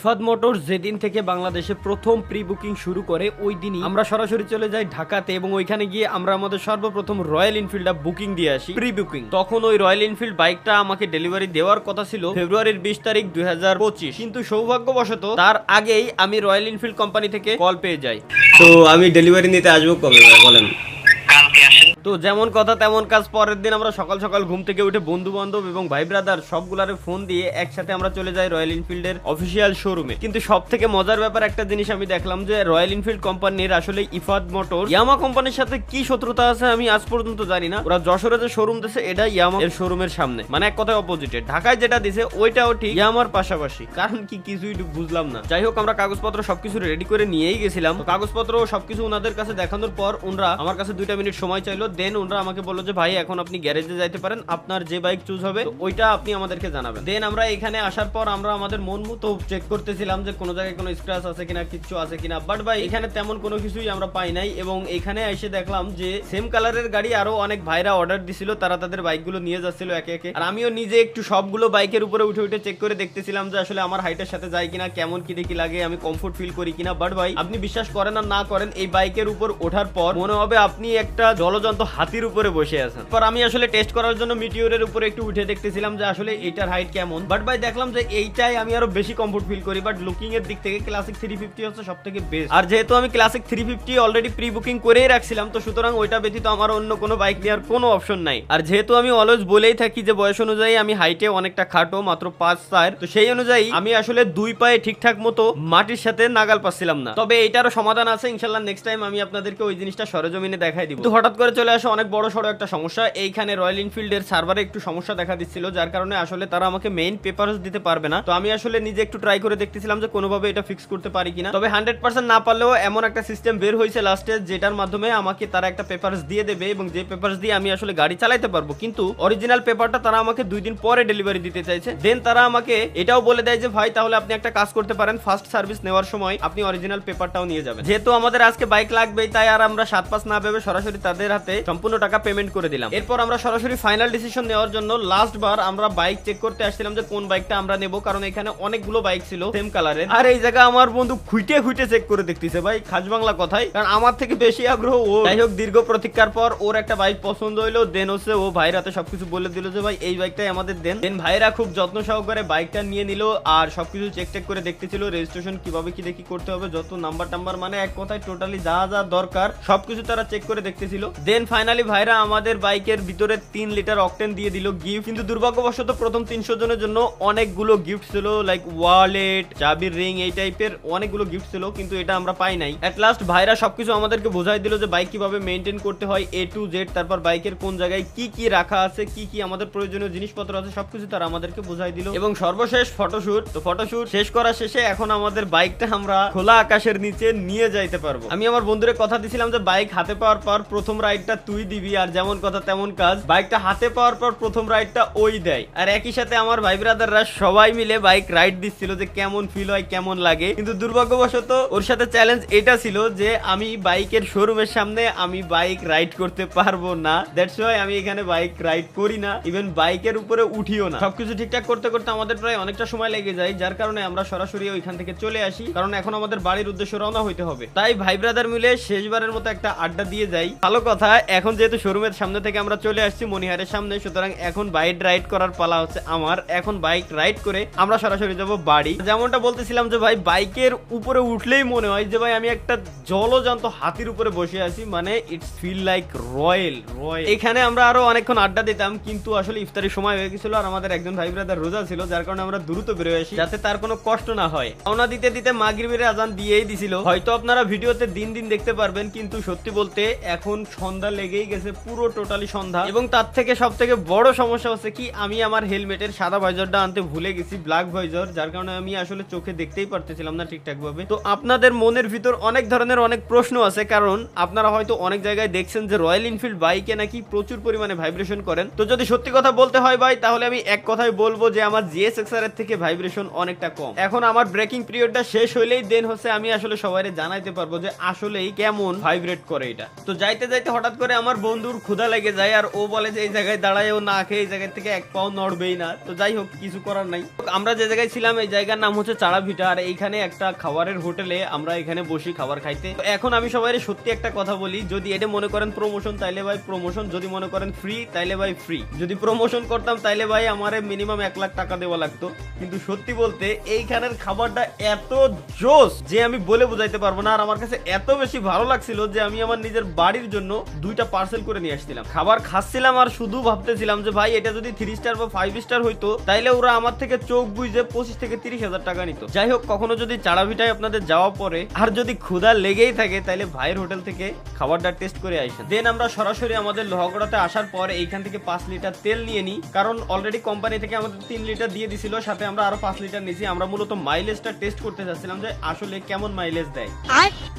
Ifad motors যেদিন থেকে বাংলাদেশে প্রথম প্রি বুকিং শুরু করে ওই দিনই আমরা সরাসরি চলে যাই ঢাকাতে এবং ওইখানে গিয়ে আমরা আমাদের সর্বপ্রথম রয়্যাল এনফিল্ডটা বুকিং দিয়ে আসি, প্রি বুকিং। তখন ওই রয়্যাল এনফিল্ড বাইকটা আমাকে ডেলিভারি দেওয়ার কথা ছিল ফেব্রুয়ারির 20 তারিখ 2025, কিন্তু সৌভাগ্যবশত তার আগেই আমি রয়্যাল এনফিল্ড কোম্পানি থেকে কল পেয়ে যাই। তো আমি ডেলিভারি নিতে আসবো কবে বলেন? তো যেমন কথা তেমন কাজ। পরের দিন আমরা সকাল সকাল ঘুম থেকে উঠে বন্ধু বান্ধব এবং ভাই ব্রাদার সবগুলারে ফোন দিয়ে একসাথে আমরা চলে যাই রয়্যাল এনফিল্ডের অফিসিয়াল শোরুমে। কিন্তু সব থেকে মজার ব্যাপার একটা জিনিস আমি দেখলাম যে রয়্যাল এনফিল্ড কোম্পানির আসলে ইফাদ মোটর ইয়ামা কোম্পানির সাথে কি শত্রুতা আছে আমি আজ পর্যন্ত জানি না। ওরা যশোরে যে শোরুম দিছে এটা ইয়ামা এর শোরুমের সামনে, মানে এক কথায় অপোজিটে। ঢাকায় যেটা দিছে ওইটাও ঠিক ইয়ামার পাশাপাশি, কারণ কি কিছুই বুঝলাম না। যাই হোক, আমরা কাগজপত্র সবকিছু রেডি করে নিয়েই গেছিলাম। কাগজপত্র সবকিছু ওনাদের কাছে দেখানোর পর ওনারা আমার কাছে 2 মিনিট সময় চাইলো। দেন ওনারা আমাকে বললো যে ভাই এখন আপনি গ্যারেজে যাইতে পারেন, আপনার যে বাইক চুজ হবে ওইটা আপনি আমাদেরকে জানাবেন। দেন আমরা এখানে আসার পর আমরা আমাদের মন মতো চেক করতেছিলাম যে কোনো জায়গায় কোনো স্ক্র্যাচ আছে কিনা, কিছু আছে কিনা। বাট ভাই এখানে তেমন কোনো কিছুই আমরা পাই নাই। এবং এখানে এসে দেখলাম যে সেম কালারের গাড়ি আরো অনেক ভাইরা অর্ডার দিছিল, তারা তাদের বাইকগুলো নিয়ে যাচ্ছিল একে একে। আর আমিও নিজে একটু সবগুলো বাইকের উপরে উঠে উঠে চেক করে দেখতেছিলাম যে আসলে আমার হাইটের সাথে যায় কিনা, কেমন কি দেখি লাগে, আমি কমফোর্ট ফিল করি কিনা। বাট ভাই আপনি বিশ্বাস করেন আর না করেন, এই বাইকের উপর ওঠার পর মনে হবে আপনি একটা জলজন্ত হাতির উপরে বসে আছেন। পর আমি আসলে টেস্ট করার জন্য মিটিওরের উপরে একটু উঠে দেখতেছিলাম যে আসলে এইটার হাইট কেমন। বাট ভাই দেখলাম যে এইটাই আমি আরো বেশি কমফোর্ট ফিল করি। বাট লুকিং এর দিক থেকে ক্লাসিক 350 হচ্ছে সবথেকে বেস্ট। আর যেহেতু আমি ক্লাসিক 350 অলরেডি প্রি বুকিং করেই রাখছিলাম, তো সুতরাং ওইটা ব্যতীত আমার অন্য কোনো বাইক নেওয়ার কোনো অপশন নাই। আর যেহেতু আমি অলওয়েজ বলেই থাকি যে বয়স অনুযায়ী আমি হাইটে অনেকটা খাটো, মাত্র 5'4", তো সেই অনুযায়ী আমি আসলে 2 পায়ে ঠিকঠাক মতো মাটির সাথে নাগাল পাচ্ছিলাম না। তবে এইটারও সমাধান আছে ইনশাল্লাহ, নেক্সট টাইম আমি আপনাদেরকে ওই জিনিসটা সরেজমিনে দেখাই দিব। তো হঠাৎ করে চলে আসে অনেক বড় সড়ো একটা সমস্যা। এইখানে রয়্যাল এনফিল্ডের সার্ভারে একটু সমস্যা দেখা দিচ্ছিল, যার কারণে আসলে তারা আমাকে মেইন পেপারস দিতে পারবে না। তো আমি আসলে নিজে একটু ট্রাই করে দেখতেছিলাম যে কোনোভাবে এটা ফিক্স করতে পারি কিনা। তবে 100% না পারলেও এমন একটা সিস্টেম বের হয়েছে লাস্টে, যেটার মাধ্যমে আমাকে তারা একটা পেপারস দিয়ে দেবে এবং যে পেপারস দিয়ে আমি আসলে গাড়ি চালাতে পারবো। কিন্তু অরিজিনাল পেপারটা তারা আমাকে 2 দিন পরে ডেলিভারি দিতে চাইছে। দেন তারা আমাকে এটাও বলে দেয় যে ভাই তাহলে আপনি একটা কাজ করতে পারেন, ফার্স্ট সার্ভিস নেওয়ার সময় আপনি অরিজিনাল পেপারটাও নিয়ে যাবেন। যেহেতু আমাদের আজকে বাইক লাগবেই, তাই আর আমরা 7-5 না ভেবে সরাসরি তাদের হাতে সম্পূর্ণ টাকা পেমেন্ট করে দিলাম। এরপর আমরা সরাসরি ফাইনাল ডিসিশন নেওয়ার জন্য লাস্ট বার আমরা বাইক চেক করতে আসছিলাম যে কোন বাইকটা আমরা নেব, কারণ এখানে অনেকগুলো বাইক ছিল সেম কালারের। আর এই জায়গা আমার বন্ধু খুঁটে খুঁটে চেক করে দেখতেছে ভাই, খাস বাংলা কথাই, কারণ আমার থেকে বেশি আগ্রহ ও। যাই হোক, দীর্ঘ প্রতীক্ষার পর ওর একটা বাইক পছন্দ হইলো। দেন হচ্ছে ও ভাইয়ের হাতে সবকিছু বলে দিল যে ভাই এই বাইকটাই আমাদের দেন। দেন ভাইরা খুব যত্ন সহকারে বাইকটা নিয়ে নিল আর সবকিছু চেক টেক করে দেখতেছিল, রেজিস্ট্রেশন কিভাবে কি দেখি করতে হবে, যত নাম্বার টাম্বার, মানে এক কথায় টোটালি যা যা দরকার সবকিছু তারা চেক করে দেখতেছিল। দেন ফাইনালি ভাইরা আমাদের বাইকের ভিতরে 3 লিটার অকটেন দিয়ে দিল গিফট। কিন্তু দুর্ভাগ্যবশত প্রথম 300 জনের জন্য অনেকগুলো গিফট ছিল, লাইক ওয়ালেট, চাবির রিং, এই টাইপের অনেকগুলো গিফট ছিল, কিন্তু এটা আমরা পাই নাই। এট লাস্ট ভাইরা সবকিছু আমাদেরকে বোঝাই দিল যে বাইক কিভাবে মেইনটেইন করতে হয় A to Z, তারপর বাইকের কোন জায়গায় কি কি রাখা আছে, কি কি আমাদের প্রয়োজনীয় জিনিসপত্র আছে, সবকিছু তারা আমাদেরকে বোঝাই দিল। এবং সর্বশেষ ফটোশুট। তো ফটোশুট শেষ করা শেষে এখন আমাদের বাইকটা আমরা খোলা আকাশের নিচে নিয়ে যাইতে পারবো। আমি আমার বন্ধুরে কথা দিছিলাম যে বাইক হাতে পাওয়ার পর প্রথম রাইডটা তুই দিবি, আর যেমন কথা তেমন কাজ, বাইকটা হাতে পাওয়ার পর প্রথম রাইডটা ওই দেয়। আর একই সাথে আমার ভাই ব্রাদাররা সবাই মিলে বাইক রাইড দিচ্ছিল যে কেমন ফিল হয়, কেমন লাগে। কিন্তু দুর্ভাগ্যবশত ওর সাথে চ্যালেঞ্জ এটা ছিল যে আমি বাইকের শোরুমের সামনে আমি বাইক রাইড করতে পারবো না। দ্যাটস ওয়াই আমি এখানে বাইক রাইড করি না, ইভেন বাইকের উপরে উঠিও না। সবকিছু ঠিকঠাক করতে করতে আমাদের প্রায় অনেকটা সময় লেগে যায়, যার কারণে আমরা সরাসরি ওইখান থেকে চলে আসি, কারণ এখন আমাদের বাড়ির উদ্দেশ্যে রওনা হইতে হবে। তাই ভাই ব্রাদার মিলে শেষবারের মতো একটা আড্ডা দিয়ে যাই। ভালো কথা, এখন যেহেতু শোরুমের সামনে থেকে আমরা চলে আসছি মনিহারের সামনে, সুতরাং এখন বাইক রাইড করার পালা হচ্ছে আমার। এখন বাইক রাইড করে আমরা সরাসরি যাব বাড়ি। যেমনটা বলতেছিলাম যে ভাই বাইকের উপরে উঠলেই মনে হয় যে ভাই আমি একটা জলজন্ত হাতির উপরে বসে আছি, মানে ইটস ফিল লাইক রয়্যাল। এখানে আমরা আরো অনেকক্ষণ আড্ডা দিতাম, কিন্তু আসলে ইফতারির সময় হয়ে গেছিল আর আমাদের একজন ভাই ব্রাদার রোজা ছিল, যার কারণে আমরা দ্রুত বেরোয় আসি যাতে তার কোনো কষ্ট না হয়। রওনা দিতে দিতে মাগরিবের আজান দিয়েই দিছিল। হয়তো আপনারা ভিডিওতে দিন দিন দেখতে পারবেন, কিন্তু সত্যি বলতে এখন সন্ধ্যা লেগেই গেছে, পুরো টোটালি সন্ধ্যা। এবং তার থেকে সব থেকে বড় সমস্যা হচ্ছে কি, আমি আমার হেলমেটের সাদা ভাইজরটা আনতে ভুলে গেছি, ব্ল্যাক ভাইজর, যার কারণে আমি আসলে চোখে দেখতেই পারতেছিলাম না ঠিকঠাক ভাবে। তো আপনাদের মনের ভিতর অনেক ধরনের অনেক প্রশ্ন আছে, কারণ আপনারা হয়তো অনেক জায়গায় দেখছেন যে রয়্যাল এনফিল্ড বাইকে নাকি প্রচুর পরিমাণে ভাইব্রেশন করেন। তো যদি সত্যি কথা বলতে হয় ভাই, তাহলে আমি এক কথাই বলবো যে আমার GSXR এর থেকে ভাইব্রেশন অনেকটা কম। এখন আমার ব্রেকিং পিরিয়ডটা শেষ হইলেই দেন হচ্ছে আমি আসলে সবাইকে জানাইতে পারবো যে আসলেই কেমন ভাইব্রেট করে এটা। তো যাইতে যাইতে হঠাৎ করে আমার বন্ধুর ক্ষুধা লেগে যায় আর ও বলে যে এই জায়গায় দাঁড়ায় ও না খেয়ে এই জায়গা থেকে এক পাও নড়বেই না। তো যাই হোক, কিছু করার নাই। আমরা যে জায়গায় ছিলাম এই জায়গার নাম হচ্ছে চাড়া ভিটা, আর এইখানে একটা খাবারের হোটেলে আমরা এখানে বসি খাবার খাইতে। তো এখন আমি সবাই সত্যি একটা কথা বলি, যদি এটা মনে করেন প্রমোশন তাইলে ভাই প্রমোশন, যদি মনে করেন ফ্রি তাইলে ভাই ফ্রি। যদি প্রমোশন করতাম তাইলে ভাই আমার মিনিমাম 1 লাখ টাকা দেওয়া লাগতো। কিন্তু সত্যি বলতে এইখানের খাবারটা এত জোস যে আমি বলে বোঝাইতে পারবো না। আর আমার কাছে এত বেশি ভালো লাগছিল যে আমি আমার নিজের বাড়ির জন্য 2টা পার্সেল করে নিয়ে আসছিলাম। খাবার খাচ্ছিলাম আর শুধু ভাবতেছিলাম যে ভাই এটা যদি 3 স্টার বা 5 স্টার হইতো তাইলে ওরা আমার থেকে চোখ বুঝে 25 থেকে 30 হাজার টাকা নিত। যাই হোক, কখনো যদি চাড়া ভিটায় আপনাদের যাওয়া পরে আর যদি ক্ষুধা লেগেই থাকে তাইলে ভাইয়ের হোটেল থেকে খাবারটা টেস্ট করে আইসেন। দেন আমরা সরাসরি আমাদের লোহাগড়াতে আসার পর এইখান থেকে 5 লিটার তেল নিয়ে নিই, কারণ অলরেডি কোম্পানি থেকে আমাদের 3 লিটার দিয়ে দিছিল, সাথে আমরা আরো 5 লিটার নিয়েছি। আমরা মূলত মাইলেজটা টেস্ট করতে চাচ্ছিলাম যে আসলে কেমন মাইলেজ দেয়।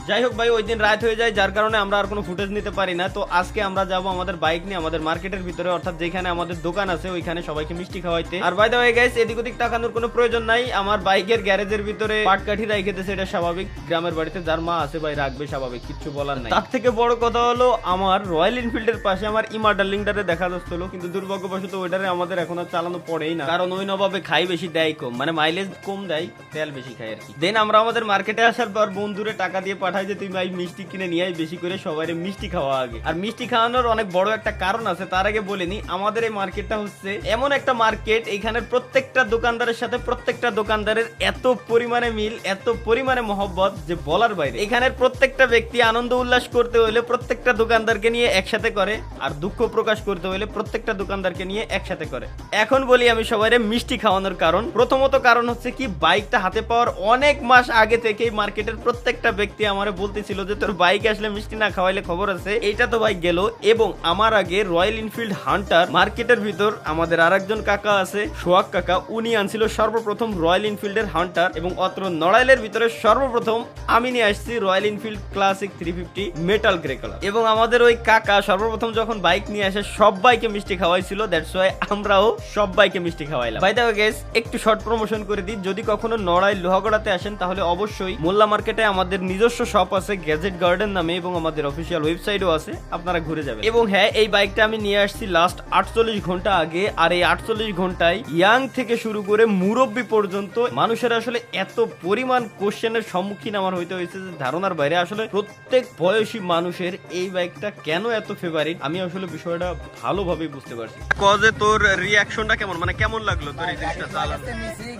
যাই হোক ভাই, ওই দিন রাত হয়ে যায় যার কারণে আমরা আর কোনো ফুটেজ নিতে পারি না। তো আজকে আমরা যাব আমাদের বাইক নিয়ে আমাদের মার্কেটের ভিতরে, অর্থাৎ যেখানে আমাদের দোকান আছে ওইখানে সবাইকে মিষ্টি খাওয়াইতে। আর বাই দ্য ওয়ে গাইস, এদিক ওদিক তাকানোর কোনো প্রয়োজন নাই। আমার বাইকের গ্যারেজের ভিতরে পাটকাঠি রাইখে দিয়েছে, এটা স্বাভাবিক। গ্রামের বাড়িতে যার মা আছে ভাই রাখবে, স্বাভাবিক, কিছু বলার নাই। তার থেকে বড় কথা হলো আমার রয়্যাল এনফিল্ডের পাশে আমার ইমা ডার্লিংটারে দেখা যাচ্ছিল, কিন্তু দুর্ভাগ্যবশত ওইটারে আমাদের এখন আর চালানো পড়েই না, কারণ ওই নবাবে খাই বেশি দেয় কম, মানে মাইলেজ কম দেয়, তেল বেশি খায় আর কি। দেন আমরা আমাদের মার্কেটে আসার পর বন্ধুরে টাকা দিয়ে পাঠাই যে তুই ভাই মিষ্টি কিনে নিয়ে আয়, বেশি করে সবাই মিষ্টি খাওয়া আগে। আর মিষ্টি খাওয়ানোর অনেক বড় একটা কারণ আছে, তার আগে বলে নি, আমাদের এই মার্কেটটা হচ্ছে এমন একটা মার্কেট, এখানের প্রত্যেকটা দোকানদারের সাথে প্রত্যেকটা দোকানদারের এত পরিমাণে মিল, এত পরিমাণে মহব্বত যে বলার বাইরে। এখানের প্রত্যেকটা ব্যক্তি আনন্দ উল্লাস করতে হলে প্রত্যেকটা দোকানদারকে নিয়ে একসাথে করে, আর দুঃখ প্রকাশ করতে হলে প্রত্যেকটা দোকানদারকে নিয়ে একসাথে করে। এখন বলি আমি সবাইরে মিষ্টি খাওয়ানোর কারণ। প্রথমত কারণ হচ্ছে কি, বাইকটা হাতে পাওয়ার অনেক মাস আগে থেকেই মার্কেটের প্রত্যেকটা ব্যক্তি আমারে বলতেছিল যে তোর বাইক আসলে মিষ্টি না খাওয়াইলে খবর আছে। এইটা তো ভাই গেল, এবং আমার আগে রয়্যাল এনফিল্ড হান্টার মার্কেটের ভিতর আমাদের আরেকজন কাকা আছে, সোহাগ কাকা, উনি আনছিল সর্বপ্রথম রয়্যাল এনফিল্ডের হান্টার, এবং অত্র নড়াইলের ভিতরে সর্বপ্রথম আমি নিয়ে আসছি royal Enfield classic 350 metal grey colour. এবং আমাদের ওই কাকা সর্বপ্রথম যখন বাইক নিয়ে আসে সবাইকে মিষ্টি খাওয়াইছিল, দ্যাটস ওয়াই আমরাও সবাইকে মিষ্টি খাওয়াইলাম। বাই দ্য ওয়ে গাইস, একটু শর্ট প্রমোশন করে দিই, যদি কখনো নড়াইল লোহাগড়াতে আসেন তাহলে অবশ্যই মোল্লা মার্কেটে আমাদের নিজস্ব শপ আছে গ্যাজেট গার্ডেন নামে, এবং আমাদের অফিসিয়াল ওয়েবসাইটও আছে, আপনারা ঘুরে যাবেন। এবং হ্যাঁ, এই বাইকটা আমি নিয়ে আসছি লাস্ট 48 ঘন্টা আগে, আর এই 48 ঘন্টায় ইয়াং থেকে শুরু করে মুরব্বী পর্যন্ত মানুষের আসলে এত পরিমাণ কোশ্চেনের সম্মুখীন আমার হইতে হয়েছে যে ধারণার বাইরে। আসলে প্রত্যেক বয়সী মানুষের এই বাইকটা কেন এত ফেভারিট আমি আসলে বিষয়টা ভালোভাবে বুঝতে পারছি। কজে তোর রিঅ্যাকশনটা কেমন, মানে কেমন লাগলো তোর এই জিনিসটা চালাতে?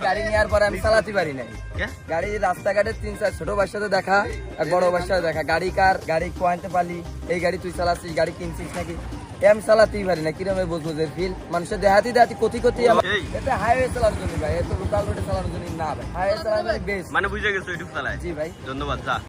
গাড়ি নেওয়ার পরে আমি চালাতে পারি নাই। গাড়ি রাস্তাঘাটে 3-4 ছোট বাচ্চাদের দেখা আর বড় বাচ্চাদের দেখা, গাড়ি কার গাড়ি কোয়াইতে পারলি, এই গাড়ি তুই চালাচ্ছিস, গাড়ি কিনছিস নাকি, আমি চালাতেই পারি না। কিরম বুঝবো যে ফিল মানুষের দেহাতি দেহাতি কতি কতি। এটা হাইওয়ে চালানোর জন্য ভাই, এত লোকাল রোডে চালানোর জন্য না ভাই, হাইওয়ে চালানোর বেস্ট। মানে বুঝে গেছো ইউটিউব চালায়। জি ভাই, ধন্যবাদ। যা